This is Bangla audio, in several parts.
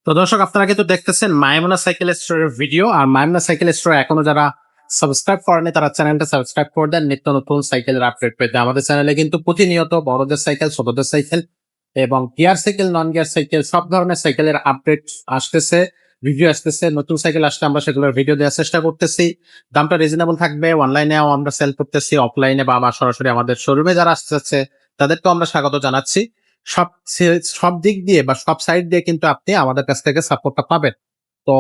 তো দর্শক আপনারা কিন্তু দেখতেছেন মাইমুনা সাইকেল স্টোরের ভিডিও। আর মাইমুনা সাইকেল স্টোর এখনো যারা সাবস্ক্রাইব করেনি তারা চ্যানেলটা সাবস্ক্রাইব করে দেন নিত্য নতুন সাইকেলের আপডেট পেতে। আমাদের চ্যানেলে কিন্তু প্রতিনিয়ত বড়দের সাইকেল, ছোটদের সাইকেল এবং gear cycle, non gear cycle সব ধরনের সাইকেলের আপডেট আসতেছে, ভিডিও আসতেছে। নতুন সাইকেল আসলে আমরা সেগুলোর ভিডিও দেওয়ার চেষ্টা করতেছি। দামটা রিজনেবল থাকবে। অনলাইনেও আমরা সেল করতেছি, অফলাইনে বা আমার সরাসরি আমাদের শোরুমে যারা আসতেছে তাদেরকেও আমরা স্বাগত জানাচ্ছি। সব সব দিক দিয়ে বা সব সাইড দিয়ে কিন্তু আপনি আমাদের কাছ থেকে সাপোর্টটা পাবেন। তো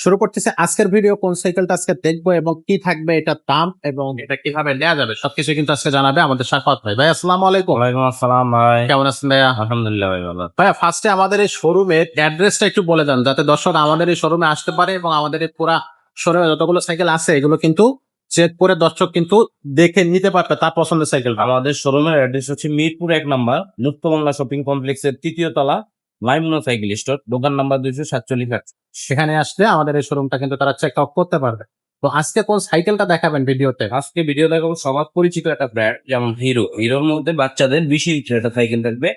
শুরু করতেছি আজকের ভিডিও। কোন সাইকেলটা আজকে দেখবো এবং কি থাকবে, এটার দাম এবং এটা কিভাবে নেওয়া যাবে সবকিছু কিন্তু আজকে জানাবে আমাদের সাফাত ভাই। ভাই আসসালামু আলাইকুম। ওয়ালাইকুম আসসালাম ভাই। কেমন আছেন ভাইয়া? আলহামদুলিল্লাহ ভাই ভালো। ভাইয়া ফার্স্টে আমাদের এই শোরুমের অ্যাড্রেসটা একটু বলে দেন যাতে দর্শক আমাদের এই শোরুমে আসতে পারে এবং আমাদের এই পুরা শোরুমে যতগুলো সাইকেল আছে এগুলো কিন্তু চেক করে দর্শক কিন্তু দেখে নিতে পারবে তার পছন্দের সাইকেল। আমাদের শোরুমের অ্যাড্রেস হচ্ছে মিরপুর 1 নম্বর মুক্তবাংলা শপিং কমপ্লেক্সের 3য় তলা, মাইমুনা সাইকেল স্টোর, দোকান নাম্বার 247। সেখানে আসলে আমাদের এই শোরুমটা কিন্তু তারা চেক আউট করতে পারবে। তো আজকে কোন সাইকেলটা দেখাবেন ভিডিওতে? আজকে ভিডিও দেখাবো সবার পরিচিত একটা ব্র্যান্ড, যেমন হিরো। হিরোর মধ্যে বাচ্চাদের 20 ইঞ্চের একটা সাইকেল থাকবে।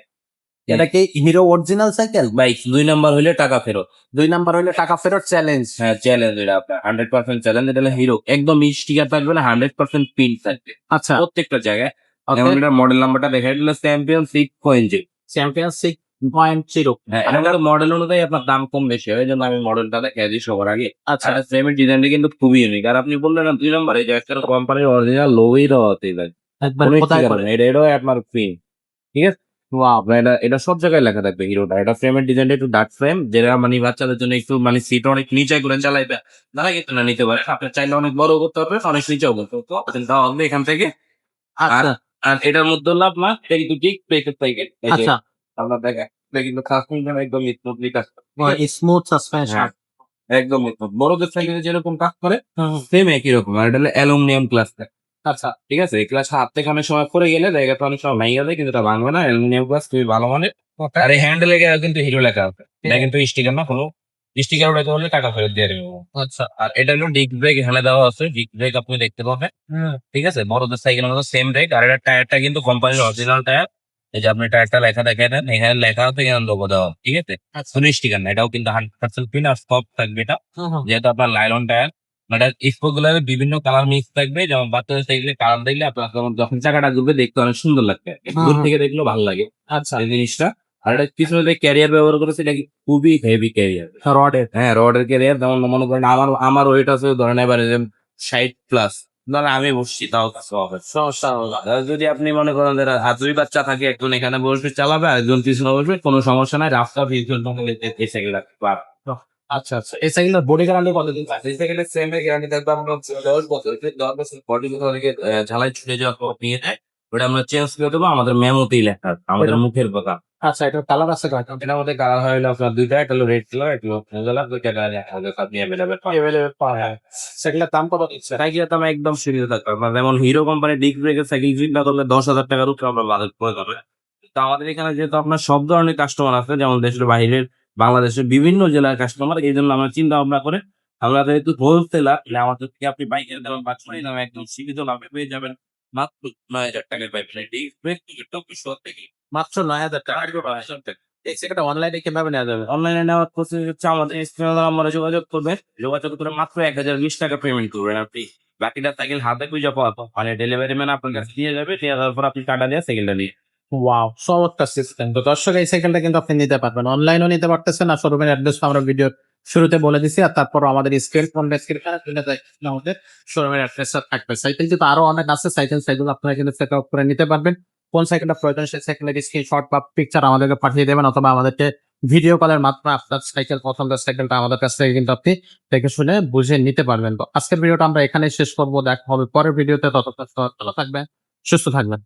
এটা কি hero original cycle? Bike 2 number হইলে টাকা ফেরত। 2 নাম্বার হইলে টাকা ফেরত চ্যালেঞ্জ। হ্যাঁ, চ্যালেঞ্জ এটা আপনার 100% চ্যালেঞ্জ। এটা হলো হিরো, একদম স্টিকার থাকবে না, 100% প্রিন্ট থাকবে আচ্ছা, প্রত্যেকটা জায়গায়। যেমন এটা মডেল নাম্বারটা দেখা দিলে চ্যাম্পিয়ন 6.0। চ্যাম্পিয়ন 6.0। হ্যাঁ, এটা মডেল অনুযায়ী আপনার দাম কম বেশি হয়, এই জন্য আমি মডেলটা দেখাই দিই সবার আগে। আচ্ছা, আর ফ্রেমের ডিজাইনটা কিন্তু খুবই ইউনিক। আর আপনি বললেন না 2 নম্বরে যে একটা কোম্পানির অরিজিনাল লোগোই দেওয়া হতে পারে, একবার কোনো কোথায় sticker করে? নেই। এটা আপনার প্রিন্ট, ঠিক আছে। ওয়াও, আপনার এটা সব জায়গায় লেখা থাকবে হিরোটা। এটা ফ্রেমের ডিজাইনটা একটু ডার্ক ফ্রেম, যেটা মানে বাচ্চাদের জন্য একটু মানে সিট অনেক নিচে করে চালাইবে, তারা কিন্তু না নিতে পারে। আপনি চাইলে অনেক বড় করতে পারবে, অনেক নিচেও করতে পারবে। দেওয়া হবে এখান থেকে। আর আচ্ছা, আর এটার মধ্যে হলো আপনার এই দুটি ব্রেকের সাইকেল। আচ্ছা, আপনার দেখেন, এটা কিন্তু কাজ একদম স্মুথলি কাজ করে। Smooth suspension. হ্যাঁ, একদম স্মুথ। বড়দের সাইকেলে যেরকম কাজ করে সেম একই রকম। আর এটা হলো অ্যালুমিনিয়াম ক্লাস। আচ্ছা, ঠিক আছে, এই ক্লাস হাত থেকে অনেক সময় পড়ে গেলে জায়গাটা অনেক সময় ভেঙে যায়, কিন্তু এটা ভাঙবে না। অ্যালুমিনিয়াম ক্লাস খুবই ভালো মানের। আর এই হ্যান্ডেলে কিন্তু হিরো লেখা আছে, এটা কিন্তু স্টিকার না, কোনো স্টিকার উঠাতে হলে টাকা ফেরত দিয়ে দেবো। আচ্ছা, আর এটা হলো ডিস্ক ব্রেক, এখানে দেওয়া আছে ডিস্ক ব্রেক, আপনি দেখতে পাবেন। ঠিক আছে, বড়দের সাইকেলের মতো সেম ব্রেক। আর এটা টায়ারটা কিন্তু কোম্পানির অরিজিনাল টায়ার। এই যে আপনি টায়ারটা লেখা দেখে নেন, এখানে লেখা আছে, এখানে লোগো দেওয়া, ঠিক আছে। আচ্ছা, কোনো স্টিকার না, এটাও কিন্তু 100% পিন আর সফট থাকবে এটা, যেহেতু আপনার লাইলন টায়ার। মানে স্পোক গুলো বিভিন্ন কালার মিক্স থাকবে, যেমন বাচ্চাদের সাইকেলে কালার দেখলে আপনার যখন চাকাটা ঘুরবে দেখতে অনেক সুন্দর লাগবে, দূর থেকে দেখলেও ভালো লাগে আচ্ছা, এই জিনিসটা। আর এটা পিছনে যে ক্যারিয়ার ব্যবহার করেছে, এটা কি খুবই হেভি ক্যারিয়ার, রডের। হ্যাঁ রডের ক্যারিয়ার। যেমন মনে করেন আমার ওয়েট আছে ধরেন এবারে 60+, ধরেন আমি বসছি তাও কিছু হবে সমস্যা হবে না। আর যদি আপনি মনে করেন যে দুই বাচ্চা থাকে, একজন এখানে বসবে চালাবে আর একজন পিছনে বসবে, কোনো সমস্যা নাই। রাস্তা ভিজুয়াল এই সাইকেল রাখতে পারবে। আচ্ছা, আচ্ছা, এই সাইকেলের বডি গ্যারান্টি কতদিন? এই সাইকেলের সেম গ্যারান্টি থাকবে আপনার 10 বছর। 10 বছর বডি থেকে ঝালাই ছুটে যাওয়ার পর নিয়ে যায়, ওটা আমরা চেঞ্জ করে দেবো। আমাদের মেমোতেই লেখা আছে, আমাদের মুখের কথা। আচ্ছা, এটার কালার আছে কয়টা? এটার মধ্যে কালার হলো আপনার দুইটা, একটা হলো রেড কালার, একটা হলো কালার। দুইটা কালার আপনি অ্যাভেলেবেল পাবেন। এভেলেবেল পাওয়া যায়। সাইকেলের দাম কত দিচ্ছে? সাইকেলের দাম একদম সীমিত থাকবে। আপনার যেমন হিরো কোম্পানির ডিস্ক ব্রেকের সাইকেল কিনতে হলে 10,000 টাকার উপরে আমরা বাজেট করে যাবে। তো আমাদের এখানে যেহেতু আপনার সব ধরনের কাস্টমার আছে, যেমন দেশের বাইরের, বাংলাদেশের বিভিন্ন জেলার কাস্টমার, এই জন্য আমরা চিন্তা ভাবনা করে আমরা যেহেতু হোলসেলার, আমাদের থেকে আপনি বাইকের দাম বাঁচমারি দাম একদম সীমিত লাভে পেয়ে যাবেন। মাত্র 9,000 টাকায় পাইবেন ডিস্ক ব্রেক থেকে। মাত্র 9,000 টাকা। এই সাইকেলটা অনলাইনে কিভাবে নেওয়া যাবে? অনলাইনে নেওয়ার প্রসেস হচ্ছে আমাদের স্ক্রিনে আমরা যোগাযোগ করবেন। যোগাযোগ করে মাত্র 1,020 টাকা পেমেন্ট করবেন আপনি। বাকিটা সাইকেল হাতে খুঁজে পাওয়া মানে ডেলিভারি ম্যান আপনার কাছে দিয়ে যাবে। দিয়ে যাওয়ার পর আপনি টাকা দিয়ে সাইকেলটা নিয়ে। ওয়াও, চমৎকার সিস্টেম। তো দর্শক এই সাইকেলটা কিন্তু আপনি নিতে পারবেন, অনলাইনেও নিতে পারতেছেন। আর শোরুমের অ্যাড্রেস আমরা ভিডিও শুরুতে বলে দিছি। আর তারপর আমাদের স্ক্রিন ফোন ডেসক্রিপশনে আমাদের শোরুমের অ্যাড্রেসটা থাকবে। সাইকেল কিন্তু আরো অনেক আছে সাইকেল, সেগুলো আপনারা কিন্তু চেক আউট করে নিতে পারবেন। কোন সাইকেলটা প্রয়োজন সেই সাইকেলের স্ক্রিনশট বা পিকচার আমাদেরকে পাঠিয়ে দেবেন, অথবা আমাদেরকে ভিডিও কলের মাধ্যমে আপনার সাইকেল পছন্দের সাইকেলটা আমাদের কাছ থেকে কিন্তু আপনি দেখে শুনে বুঝে নিতে পারবেন। তো আজকের ভিডিওটা আমরা এখানে শেষ করবো। দেখা হবে পরের ভিডিওতে। ততক্ষণ ভালো থাকবেন, সুস্থ থাকবেন।